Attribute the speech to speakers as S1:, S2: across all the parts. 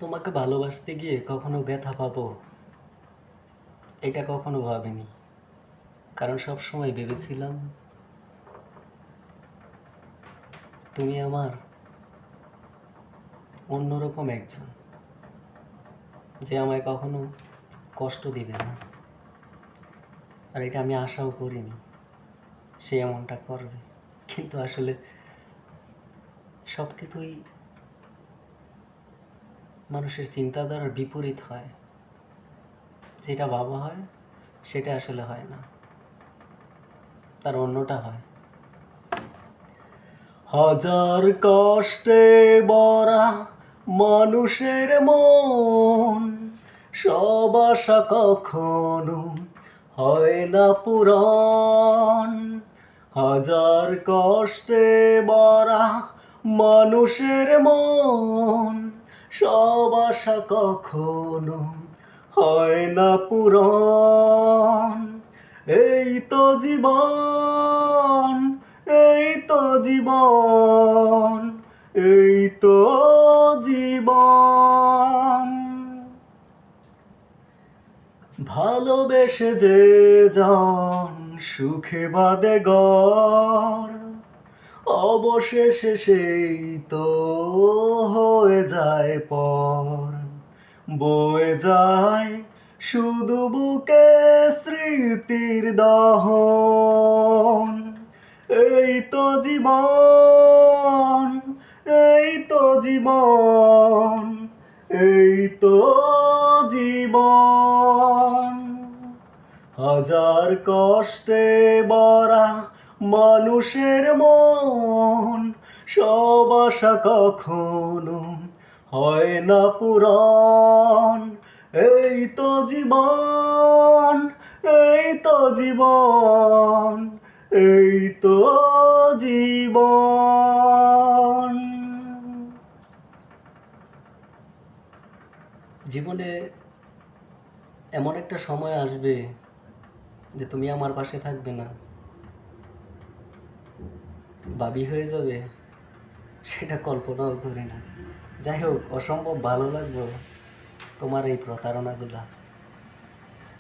S1: তোমাকে ভালোবাসতে গিয়ে কখনো ব্যথা পাবো এটা কখনো ভাবিনি। কারণ সব সময় ভেবেছিলাম তুমি আমার অন্যরকম একজন, যে আমায় কখনো কষ্ট দিবে না। আর এটা আমি আশাও করিনি সে এমনটা করবে। কিন্তু আসলে সব কিছুই মানুষের চিন্তাধারার বিপরীত হয়। যেটা ভাবা হয় সেটা আসলে হয় না, তার অন্যটা হয়। হাজার কষ্টে ভরা মানুষের মন, সব আশা কখনো হয় না পূরণ। হাজার কষ্টে ভরা মানুষের মন, সব আশা কখনো হয় না পূরণ। এই তো জীবন, এই তো জীবন, এই তো জীবন। ভালোবেসে যে জন সুখে বাঁধে ঘর, অবশেষে সেই তো হয়ে যায় পর। বয়ে যায় শুধু বুকে স্মৃতির দহন। এই তো জীবন, এই তো জীবন, এই তো জীবন। হাজার কষ্টে ভরা মানুষের মন, সব আশা কখনো হয় না পূরণ। এই তো জীবন, এই তো জীবন, এই তো জীবন। জীবনে এমন একটা সময় আসবে যে তুমি আমার পাশে থাকবে না, ভাবি হয়ে যাবে, সেটা কল্পনাও করি না। যাই হোক, অসম্ভব ভালো লাগলো তোমার এই প্রতারণাগুলা।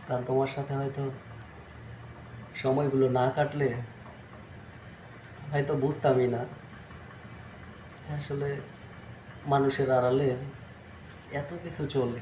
S1: কারণ তোমার সাথে হয়তো সময়গুলো না কাটলে হয়তো বুঝতামই না যে আসলে মানুষের আড়ালে এত কিছু চলে।